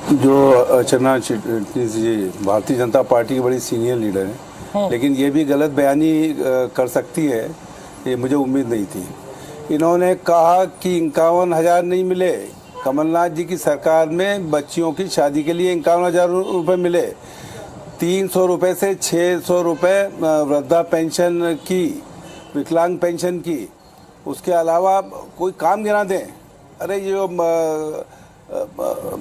जो अर्चना चिटनीस जी भारतीय जनता पार्टी की बड़ी सीनियर लीडर हैं, लेकिन ये भी गलत बयानी कर सकती है, ये मुझे उम्मीद नहीं थी। इन्होंने कहा कि 51,000 नहीं मिले। कमलनाथ जी की सरकार में बच्चियों की शादी के लिए 51,000 रुपये मिले। 300 रुपये से 600 रुपये वृद्धा पेंशन की, विकलांग पेंशन की। उसके अलावा कोई काम गिना दें। अरे ये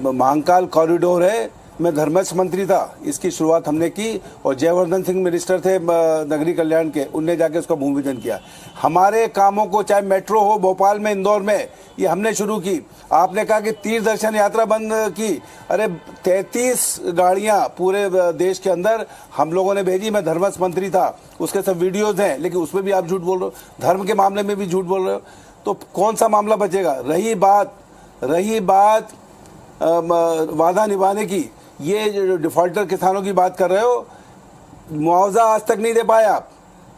महाकाल कॉरिडोर है, मैं धर्मस्व मंत्री था, इसकी शुरुआत हमने की और जयवर्धन सिंह मिनिस्टर थे नगरीय कल्याण के, उनने जाके उसका भूमि पूजन किया। हमारे कामों को, चाहे मेट्रो हो भोपाल में, इंदौर में, ये हमने शुरू की। आपने कहा कि तीर्थ दर्शन यात्रा बंद की। अरे 33 गाड़ियां पूरे देश के अंदर हम लोगों ने भेजी, मैं धर्मस्व मंत्री था, उसके सब वीडियोज हैं, लेकिन उसमें भी आप झूठ बोल रहे हो, धर्म के मामले में भी झूठ बोल रहे हो, तो कौन सा मामला बचेगा? रही बात वादा निभाने की, ये जो डिफॉल्टर किसानों की बात कर रहे हो, मुआवजा आज तक नहीं दे पाए आप।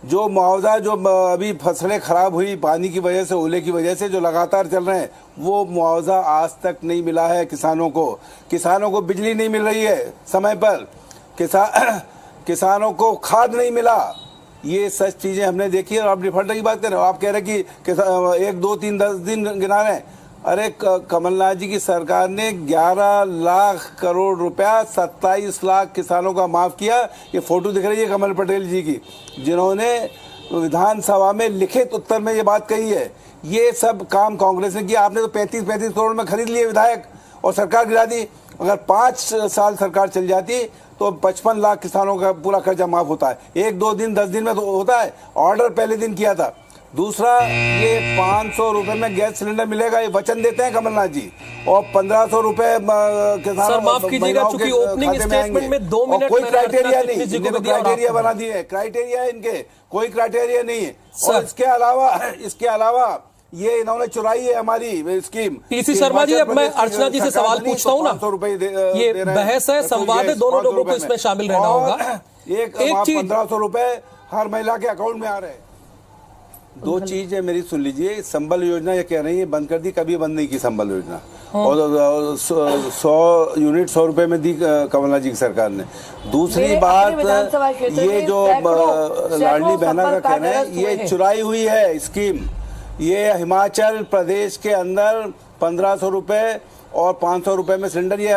जो मुआवजा, जो अभी फसलें खराब हुई पानी की वजह से, ओले की वजह से, जो लगातार चल रहे हैं, वो मुआवजा आज तक नहीं मिला है किसानों को। किसानों को बिजली नहीं मिल रही है समय पर, किसानों को खाद नहीं मिला। ये सच चीजें हमने देखी है। और आप डिफॉल्टर की बात कर रहे हो, आप कह रहे हैं कि 1, 2, 3, 10 दिन गिना रहे हैं। अरे कमलनाथ जी की सरकार ने 11 लाख करोड़ रुपया 27 लाख किसानों का माफ किया। ये फोटो दिख रही है कमल पटेल जी की, जिन्होंने विधानसभा में लिखित उत्तर में ये बात कही है। ये सब काम कांग्रेस ने किया। आपने तो 35 करोड़ में खरीद लिए विधायक और सरकार गिरा दी। अगर 5 साल सरकार चल जाती तो 55 लाख किसानों का पूरा कर्जा माफ होता है। 1, 2 दिन 10 दिन में तो होता है। ऑर्डर पहले दिन किया था। दूसरा, ये 500 रुपए में गैस सिलेंडर मिलेगा, ये वचन देते हैं कमलनाथ जी। और 1500 रुपए सर माफ कीजिएगा, चूंकि ओपनिंग स्टेटमेंट में 2 मिनट कोई क्राइटेरिया नहीं, इन्होंने क्राइटेरिया बना दिए हैं। क्राइटेरिया है इनके, कोई क्राइटेरिया नहीं है। और इसके अलावा ये इन्होंने चुराई है हमारी स्कीम। पीसी शर्मा जी, अब मैं अर्चना जी से सवाल पूछता हूँ ना, ये बहस है, संवाद है, दोनों लोगों को इसमें शामिल रहना होगा। एक चीज, 1500 रुपए हर महिला के अकाउंट में आ रहे हैं। 2 चीजें मेरी सुन लीजिए। संबल योजना ये कह रही है बंद कर दी, कभी बंद नहीं की संबल योजना। और 100 यूनिट 100 रुपए में दी कमलनाथ जी की सरकार ने। दूसरी बात, ये जो लाडली बहना का कहना है, ये चुराई हुई है स्कीम। ये हिमाचल प्रदेश के अंदर 1500 रुपए और 500 रुपए में सिलेंडर ये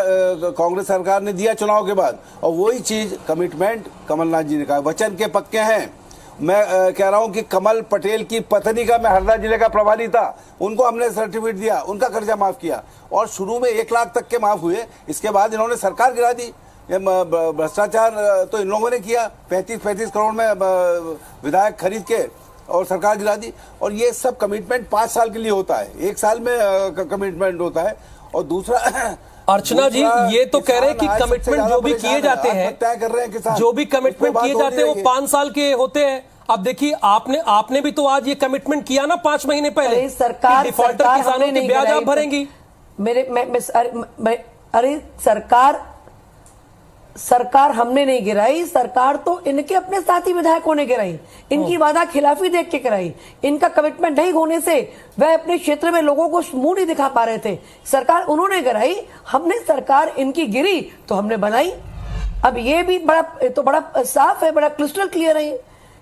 कांग्रेस सरकार ने दिया चुनाव के बाद। और वही चीज कमिटमेंट कमलनाथ जी ने कहा, वचन के पक्के हैं। मैं कह रहा हूं कि कमल पटेल की पत्नी का, मैं हरदा जिले का प्रभारी था, उनको हमने सर्टिफिकेट दिया, उनका कर्जा माफ किया। और शुरू में 1 लाख तक के माफ हुए, इसके बाद इन्होंने सरकार गिरा दी। भ्रष्टाचार तो इन लोगों ने किया, 35 करोड़ में विधायक खरीद के और सरकार गिरा दी। और ये सब कमिटमेंट 5 साल के लिए होता है, 1 साल में कमिटमेंट होता है। और दूसरा, अर्चना जी ये तो कह रहे हैं कि कमिटमेंट जो भी किए जाते हैं, तय कर रहे हैं किसान, जो भी कमिटमेंट किए जाते हैं वो 5 साल के होते हैं। अब देखिए, आपने भी तो आज ये कमिटमेंट किया ना 5 महीने पहले, सरकार डिफॉल्टर किसानों के ब्याज आप भरेंगी। अरे सरकार हमने नहीं गिराई, सरकार तो इनके अपने साथी विधायकों ने गिराई। इनकी वादा खिलाफी देख के गिराई। इनका कमिटमेंट नहीं होने से वह अपने क्षेत्र में लोगों को मुंह नहीं दिखा पा रहे थे। सरकार उन्होंने गिराई, हमने सरकार इनकी गिरी तो हमने बनाई। अब ये भी बड़ा साफ है, बड़ा क्रिस्टल क्लियर है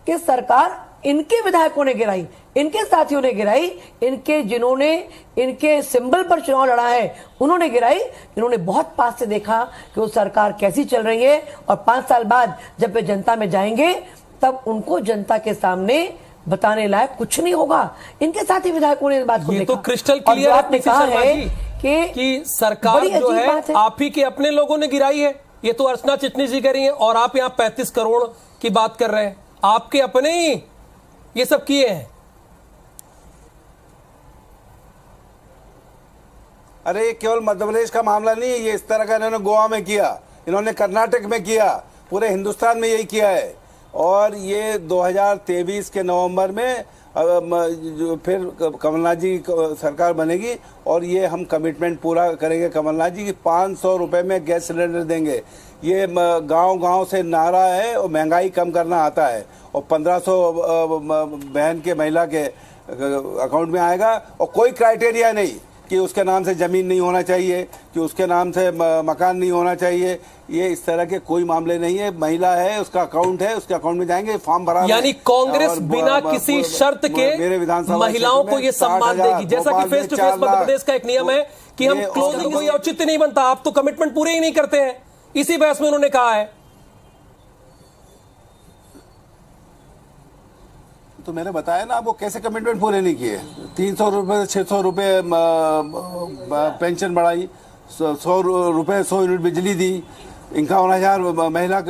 कि सरकार इनके विधायकों ने गिराई, इनके साथियों ने गिराई, इनके जिन्होंने इनके सिंबल पर चुनाव लड़ा है उन्होंने गिराई। इन्होंने बहुत पास से देखा कि वो सरकार कैसी चल रही है। और 5 साल बाद जब वे जनता में जाएंगे तब उनको जनता के सामने बताने लायक कुछ नहीं होगा। इनके साथी विधायकों ने बात को देखा। तो क्रिस्टल क्लियर आपने कहा है कि सरकार जो है आप ही के अपने लोगों ने गिराई है। ये तो अर्चना चिटनीस जी कह रही है, और आप यहाँ 35 करोड़ की बात कर रहे हैं। आपके अपने ही ये सब किए हैं। अरे केवल मध्य प्रदेश का मामला नहीं, ये इस तरह का इन्होंने गोवा में किया, इन्होंने कर्नाटक में किया, पूरे हिंदुस्तान में यही किया है। और ये 2023 के नवंबर में फिर कमलनाथ जी सरकार बनेगी और ये हम कमिटमेंट पूरा करेंगे कमलनाथ जी की। 500 रुपए में गैस सिलेंडर देंगे। ये गांव-गांव से नारा है और महंगाई कम करना आता है। और 1500 बहन के महिला के अकाउंट में आएगा। और कोई क्राइटेरिया नहीं कि उसके नाम से जमीन नहीं होना चाहिए, कि उसके नाम से मकान नहीं होना चाहिए। ये इस तरह के कोई मामले नहीं है। महिला है, उसका अकाउंट है, उसके अकाउंट में जाएंगे, फॉर्म भरा। यानी कांग्रेस बिना किसी शर्त के महिलाओं को ये सम्मान देगी, जैसा कि face to face Madhya Pradesh का एक नियम है कि हम क्लोजिंग कोई औचित्य नहीं बनता। आप तो कमिटमेंट पूरे ही नहीं करते हैं, इसी बहस में उन्होंने कहा है। तो मैंने बताया ना आपको कैसे कमिटमेंट पूरे नहीं किए। 300 रुपये 600 रुपये पेंशन बढ़ाई, 100 रुपये 100 यूनिट बिजली दी, 51,000 महिला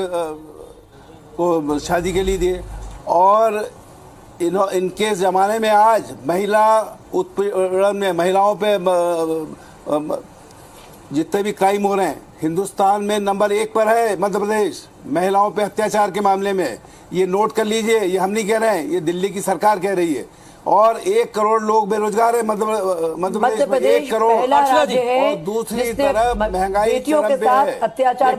को शादी के लिए दिए। और इनके ज़माने में आज महिला उत्पीड़न में महिलाओं पे जितने भी क्राइम हो रहे हैं, हिंदुस्तान में नंबर 1 पर है मध्य प्रदेश महिलाओं पे अत्याचार के मामले में। ये नोट कर लीजिए, ये हम नहीं कह रहे हैं, ये दिल्ली की सरकार कह रही है। और 1 करोड़ लोग बेरोजगार है मध्य प्रदेश में, 1 करोड़। पहला राज्य है और दूसरी तरफ महंगाई बेटियों के साथ अत्याचार